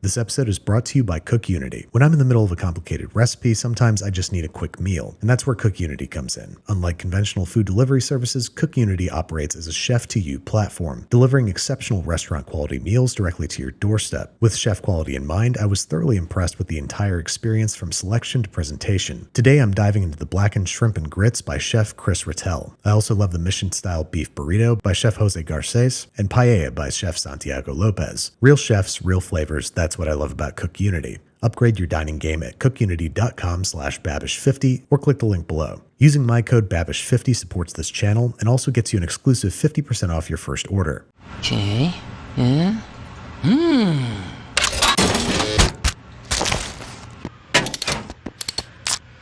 This episode is brought to you by CookUnity. When I'm in the middle of a complicated recipe, sometimes I just need a quick meal, and that's where CookUnity comes in. Unlike conventional food delivery services, CookUnity operates as a chef-to-you platform, delivering exceptional restaurant-quality meals directly to your doorstep. With chef quality in mind, I was thoroughly impressed with the entire experience from selection to presentation. Today, I'm diving into the blackened shrimp and grits by Chef Chris Rattel. I also love the Mission-style beef burrito by Chef Jose Garces and paella by Chef Santiago Lopez. Real chefs, real flavors, that's what I love about CookUnity. Upgrade your dining game at cookunity.com/babish50 or click the link below. Using my code BABISH50 supports this channel and also gets you an exclusive 50% off your first order. Okay. Yeah.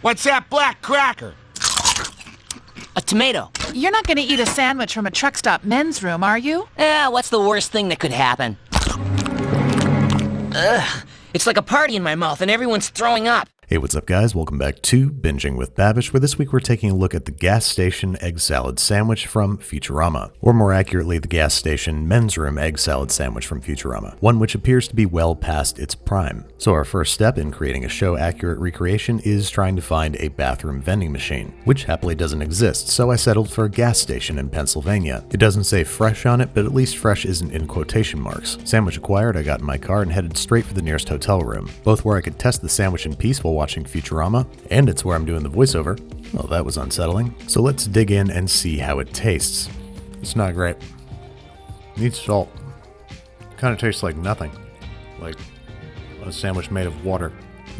What's that black cracker? A tomato. You're not going to eat a sandwich from a truck stop men's room, are you? What's the worst thing that could happen? Ugh. It's like a party in my mouth and everyone's throwing up. Hey, what's up guys? Welcome back to Binging with Babish, where this week we're taking a look at the gas station egg salad sandwich from Futurama. Or more accurately, the gas station men's room egg salad sandwich from Futurama. One which appears to be well past its prime. So our first step in creating a show-accurate recreation is trying to find a bathroom vending machine, which happily doesn't exist, so I settled for a gas station in Pennsylvania. It doesn't say fresh on it, but at least fresh isn't in quotation marks. Sandwich acquired, I got in my car and headed straight for the nearest hotel room, both where I could test the sandwich in peace while watching Futurama, and it's where I'm doing the voiceover. Well, that was unsettling. So let's dig in and see how it tastes. It's not great. Needs salt. Kind of tastes like nothing. Like a sandwich made of water.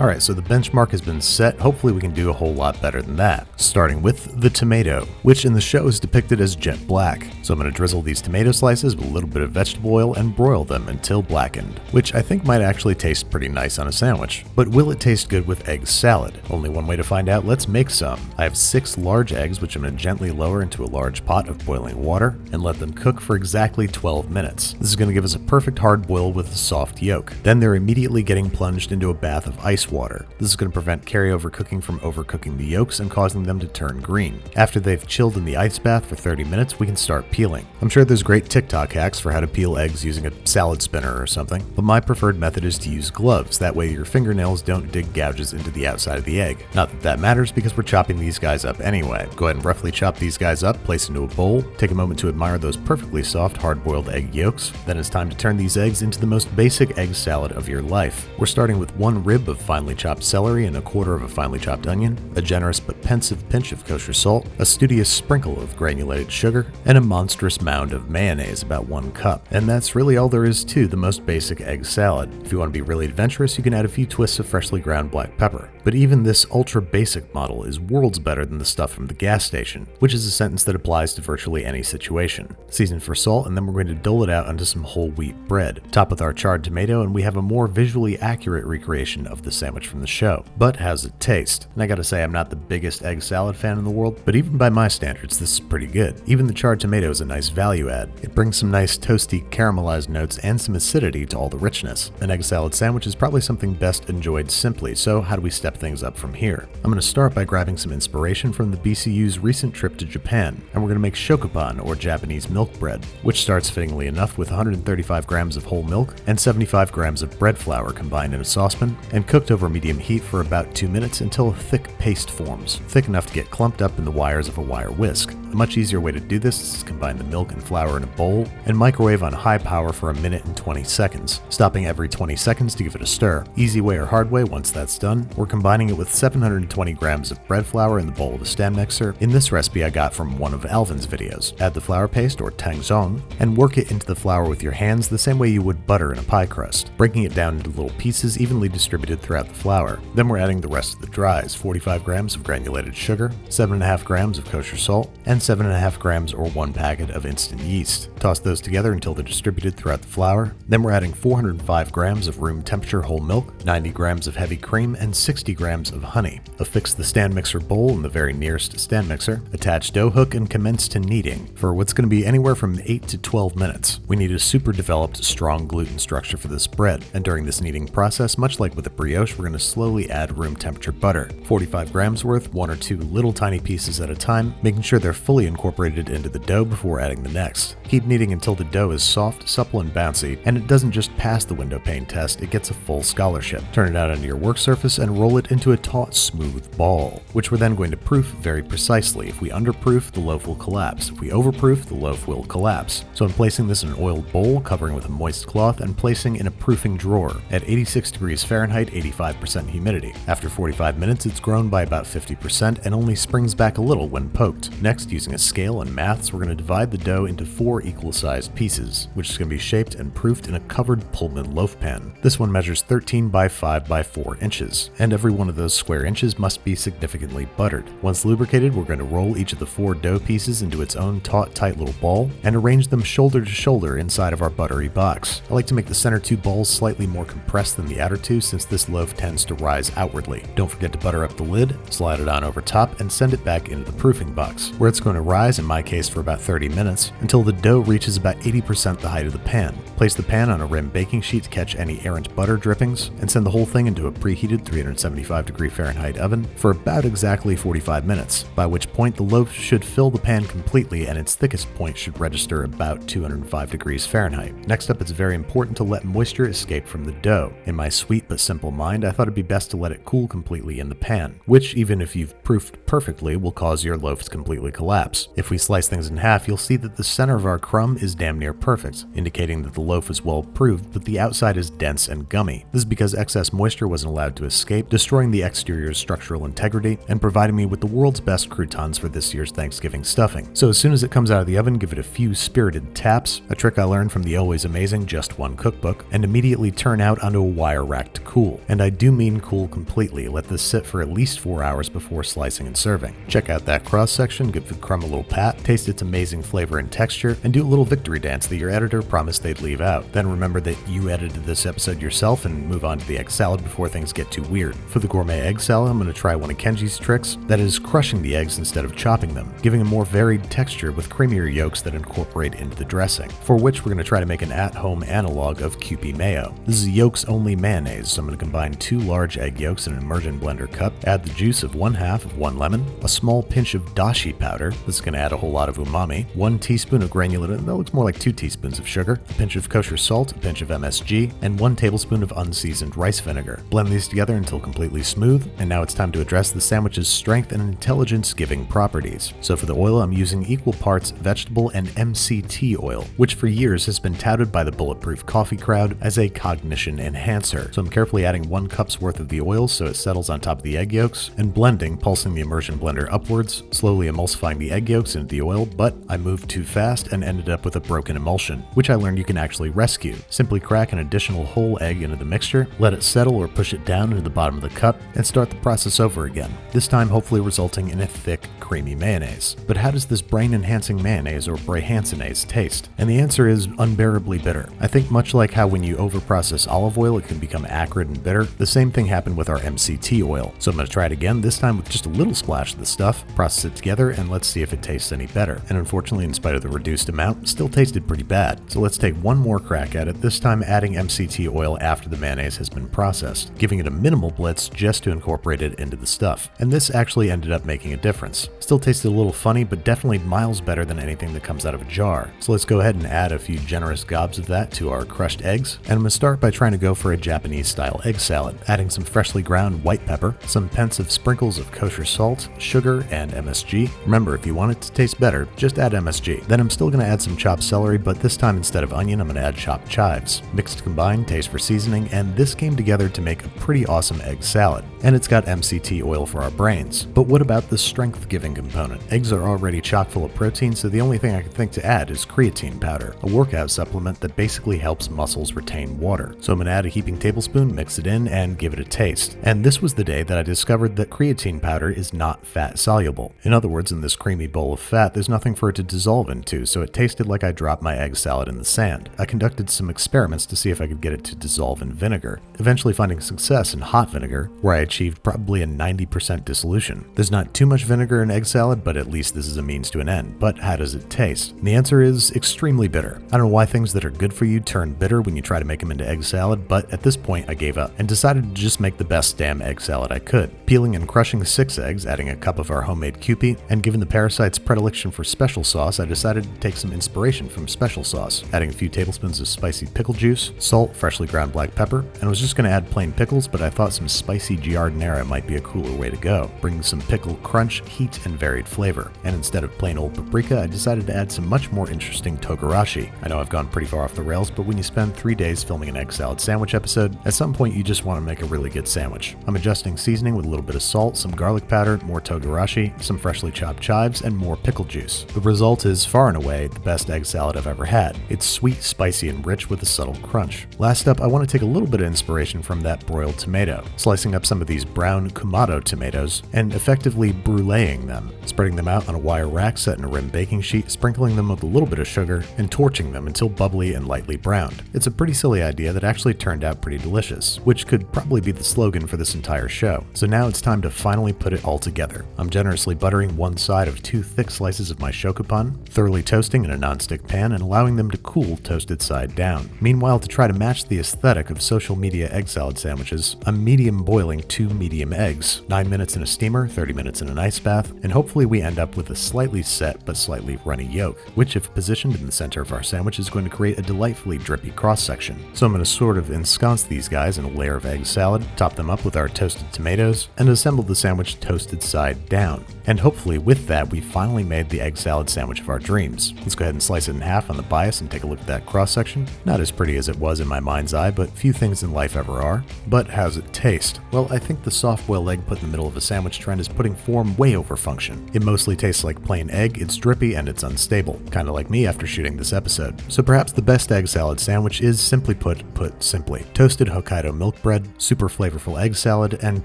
Alright, so the benchmark has been set. Hopefully we can do a whole lot better than that. Starting with the tomato, which in the show is depicted as jet black. So I'm going to drizzle these tomato slices with a little bit of vegetable oil and broil them until blackened, which I think might actually taste pretty nice on a sandwich. But will it taste good with egg salad? Only one way to find out. Let's make some. I have 6 large eggs, which I'm going to gently lower into a large pot of boiling water and let them cook for exactly 12 minutes. This is going to give us a perfect hard boil with a soft yolk. Then they're immediately getting plunged into a bath of ice water. This is going to prevent carryover cooking from overcooking the yolks and causing them to turn green. After they've chilled in the ice bath for 30 minutes, we can start peeling. I'm sure there's great TikTok hacks for how to peel eggs using a salad spinner or something, but my preferred method is to use gloves. That way your fingernails don't dig gouges into the outside of the egg. Not that that matters because we're chopping these guys up anyway. Go ahead and roughly chop these guys up, place into a bowl, take a moment to admire those perfectly soft hard-boiled egg yolks. Then it's time to turn these eggs into the most basic egg salad of your life. We're starting with 1 rib of finely chopped celery and a 1/4 of a finely chopped onion, a generous but pensive pinch of kosher salt, a studious sprinkle of granulated sugar, and a monstrous mound of mayonnaise, about 1 cup. And that's really all there is to the most basic egg salad. If you want to be really adventurous, you can add a few twists of freshly ground black pepper. But even this ultra basic model is worlds better than the stuff from the gas station, which is a sentence that applies to virtually any situation. Season for salt, and then we're going to dole it out onto some whole wheat bread. Top with our charred tomato, and we have a more visually accurate recreation of the sandwich from the show. But how's it taste? And I gotta say, I'm not the biggest egg salad fan in the world, but even by my standards, this is pretty good. Even the charred tomato is a nice value add. It brings some nice toasty caramelized notes and some acidity to all the richness. An egg salad sandwich is probably something best enjoyed simply, so how do we step things up from here? I'm gonna start by grabbing some inspiration from the BCU's recent trip to Japan, and we're gonna make shokupan, or Japanese milk bread, which starts fittingly enough with 135 grams of whole milk and 75 grams of bread flour combined in a saucepan and cooked over medium heat for about 2 minutes until a thick paste forms, thick enough to get clumped up in the wires of a wire whisk. A much easier way to do this is to combine the milk and flour in a bowl and microwave on high power for 1 minute and 20 seconds, stopping every 20 seconds to give it a stir. Easy way or hard way, once that's done, we're combining it with 720 grams of bread flour in the bowl of a stand mixer. In this recipe I got from one of Alvin's videos. Add the flour paste, or tangzhong, and work it into the flour with your hands the same way you would butter in a pie crust, breaking it down into little pieces evenly distributed throughout the flour. Then we're adding the rest of the dries, 45 grams of granulated sugar, 7.5 grams of kosher salt, and 7.5 grams or 1 packet of instant yeast. Toss those together until they're distributed throughout the flour. Then we're adding 405 grams of room temperature whole milk, 90 grams of heavy cream, and 60 grams of honey. Affix the stand mixer bowl in the very nearest stand mixer, attach dough hook, and commence to kneading for what's going to be anywhere from 8 to 12 minutes. We need a super developed, strong gluten structure for this bread, and during this kneading process, much like with a brioche, which we're going to slowly add room temperature butter. 45 grams worth, 1 or 2 little tiny pieces at a time, making sure they're fully incorporated into the dough before adding the next. Keep kneading until the dough is soft, supple, and bouncy, and it doesn't just pass the window pane test, it gets a full scholarship. Turn it out onto your work surface and roll it into a taut, smooth ball, which we're then going to proof very precisely. If we underproof, the loaf will collapse. If we overproof, the loaf will collapse. So I'm placing this in an oiled bowl, covering with a moist cloth, and placing in a proofing drawer at 86 degrees Fahrenheit, 85% humidity. After 45 minutes, it's grown by about 50% and only springs back a little when poked. Next, using a scale and maths, we're going to divide the dough into 4 equal-sized pieces, which is going to be shaped and proofed in a covered Pullman loaf pan. This one measures 13 by 5 by 4 inches, and every one of those square inches must be significantly buttered. Once lubricated, we're going to roll each of the 4 dough pieces into its own taut, tight little ball and arrange them shoulder to shoulder inside of our buttery box. I like to make the center 2 balls slightly more compressed than the outer 2 since this loaf tends to rise outwardly. Don't forget to butter up the lid, slide it on over top, and send it back into the proofing box, where it's going to rise, in my case, for about 30 minutes, until the dough reaches about 80% the height of the pan. Place the pan on a rim baking sheet to catch any errant butter drippings, and send the whole thing into a preheated 375 degree Fahrenheit oven for about exactly 45 minutes, by which point the loaf should fill the pan completely and its thickest point should register about 205 degrees Fahrenheit. Next up, it's very important to let moisture escape from the dough. In my sweet but simple mind, I thought it'd be best to let it cool completely in the pan, which, even if you've proofed perfectly, will cause your loaf to completely collapse. If we slice things in half, you'll see that the center of our crumb is damn near perfect, indicating that the loaf is well proofed, but the outside is dense and gummy. This is because excess moisture wasn't allowed to escape, destroying the exterior's structural integrity and providing me with the world's best croutons for this year's Thanksgiving stuffing. So as soon as it comes out of the oven, give it a few spirited taps, a trick I learned from the always amazing Just One cookbook, and immediately turn out onto a wire rack to cool. And I do mean cool completely. Let this sit for at least 4 hours before slicing and serving. Check out that cross section, give the crumb a little pat, taste its amazing flavor and texture, and do a little victory dance that your editor promised they'd leave out. Then remember that you edited this episode yourself and move on to the egg salad before things get too weird. For the gourmet egg salad, I'm going to try one of Kenji's tricks, that is crushing the eggs instead of chopping them, giving a more varied texture with creamier yolks that incorporate into the dressing, for which we're going to try to make an at-home analog of Kewpie mayo. This is yolks-only mayonnaise, so I'm going to combine 2 large egg yolks in an immersion blender cup, add the juice of 1/2 of 1 lemon, a small pinch of dashi powder, this is going to add a whole lot of umami, 1 teaspoon of granulated, that looks more like 2 teaspoons of sugar, a pinch of kosher salt, a pinch of MSG, and 1 tablespoon of unseasoned rice vinegar. Blend these together until completely smooth, and now it's time to address the sandwich's strength and intelligence-giving properties. So for the oil, I'm using equal parts vegetable and MCT oil, which for years has been touted by the Bulletproof Coffee crowd as a cognition enhancer. So I'm carefully adding 1 cup's worth of the oil so it settles on top of the egg yolks, and blending, pulsing the immersion blender upwards, slowly emulsifying the egg yolks into the oil, but I moved too fast and ended up with a broken emulsion, which I learned you can actually rescue. Simply crack an additional whole egg into the mixture, let it settle or push it down into the bottom of the cup, and start the process over again, this time hopefully resulting in a thick, creamy mayonnaise. But how does this brain-enhancing mayonnaise or Brayhansenase taste? And the answer is unbearably bitter. I think much like how when you overprocess olive oil it can become acrid and bitter, the same thing happened with our MCT oil. So I'm going to try it again, this time with just a little splash of the stuff, process it together, and let's see if it tastes any better. And unfortunately, in spite of the reduced amount, it still tasted pretty bad. So let's take one more crack at it, this time adding MCT oil after the mayonnaise has been processed, giving it a minimal blitz just to incorporate it into the stuff. And this actually ended up making a difference. Still tasted a little funny, but definitely miles better than anything that comes out of a jar. So let's go ahead and add a few generous gobs of that to our crushed eggs. And I'm going to start by trying to go for a Japanese style egg salad, adding some freshly ground white pepper, some pensive sprinkles of kosher salt, sugar, and MSG. Remember, if you want it to taste better, just add MSG. Then I'm still going to add some chopped celery, but this time instead of onion, I'm going to add chopped chives. Mixed, combined, taste for seasoning, and this came together to make a pretty awesome egg salad. And it's got MCT oil for our brains. But what about the strength-giving component? Eggs are already chock full of protein, so the only thing I can think to add is creatine powder, a workout supplement that basically helps muscles retain water. So I'm going to add a heaping tablespoon, mix it in, and give it a taste. And this was the day that I discovered that creatine powder is not fat soluble. In other words, in this creamy bowl of fat, there's nothing for it to dissolve into, so it tasted like I dropped my egg salad in the sand. I conducted some experiments to see if I could get it to dissolve in vinegar, eventually finding success in hot vinegar, where I achieved probably a 90% dissolution. There's not too much vinegar in egg salad, but at least this is a means to an end. But how does it taste? And the answer is extremely bitter. I don't know why things that are good for you turn bitter when you try to make them into egg salad, but at this point I gave up. And to decided to just make the best damn egg salad I could. Peeling and crushing 6 eggs, adding a cup of our homemade Kewpie, and given the Parasite's predilection for special sauce, I decided to take some inspiration from special sauce, adding a few tablespoons of spicy pickle juice, salt, freshly ground black pepper, and was just going to add plain pickles, but I thought some spicy giardiniera might be a cooler way to go, bringing some pickle crunch, heat, and varied flavor. And instead of plain old paprika, I decided to add some much more interesting togarashi. I know I've gone pretty far off the rails, but when you spend 3 days filming an egg salad sandwich episode, at some point you just want to make a really good sandwich. I'm adjusting seasoning with a little bit of salt, some garlic powder, more togarashi, some freshly chopped chives, and more pickle juice. The result is far and away the best egg salad I've ever had. It's sweet, spicy, and rich with a subtle crunch. Last up, I want to take a little bit of inspiration from that broiled tomato, slicing up some of these brown Kumato tomatoes and effectively bruleeing them, spreading them out on a wire rack set in a rim baking sheet, sprinkling them with a little bit of sugar, and torching them until bubbly and lightly browned. It's a pretty silly idea that actually turned out pretty delicious, which could probably be the slogan for this entire show. So now it's time to finally put it all together. I'm generously buttering one side of 2 thick slices of my shokupan, thoroughly toasting in a nonstick pan and allowing them to cool toasted side down. Meanwhile, to try to match the aesthetic of social media egg salad sandwiches, I'm medium boiling 2 medium eggs, 9 minutes in a steamer, 30 minutes in an ice bath, and hopefully we end up with a slightly set but slightly runny yolk, which if positioned in the center of our sandwich is going to create a delightfully drippy cross-section. So I'm going to sort of ensconce these guys in a layer of egg salad, top them up with our toasted tomatoes, and assemble the sandwich toasted side down. And hopefully with that, we finally made the egg salad sandwich of our dreams. Let's go ahead and slice it in half on the bias and take a look at that cross-section. Not as pretty as it was in my mind's eye, but few things in life ever are. But how's it taste? Well, I think the soft-boiled egg put in the middle of a sandwich trend is putting form way over function. It mostly tastes like plain egg, it's drippy, and it's unstable. Kinda like me after shooting this episode. So perhaps the best egg salad sandwich is simply put simply. Toasted Hokkaido milk bread, super flavorful egg salad, and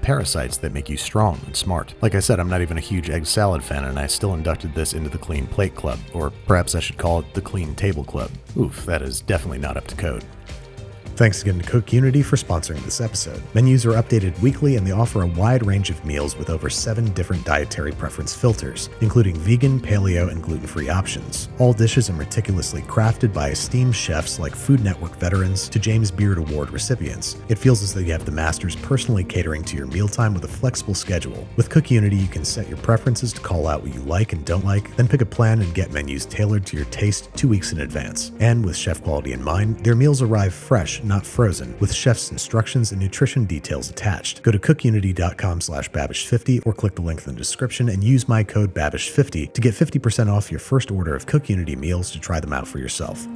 parasites that make you strong and smart. Like I said, I'm not even a huge egg salad fan, and I still inducted this into the Clean Plate Club, or perhaps I should call it the Clean Table Club. Oof, that is definitely not up to code. Thanks again to Cook Unity for sponsoring this episode. Menus are updated weekly and they offer a wide range of meals with over 7 different dietary preference filters, including vegan, paleo, and gluten-free options. All dishes are meticulously crafted by esteemed chefs like Food Network veterans to James Beard Award recipients. It feels as though you have the masters personally catering to your mealtime with a flexible schedule. With Cook Unity, you can set your preferences to call out what you like and don't like, then pick a plan and get menus tailored to your taste 2 weeks in advance. And with chef quality in mind, their meals arrive fresh, not frozen, with chef's instructions and nutrition details attached. Go to cookunity.com/Babish50 or click the link in the description and use my code Babish50 to get 50% off your first order of Cook Unity meals to try them out for yourself.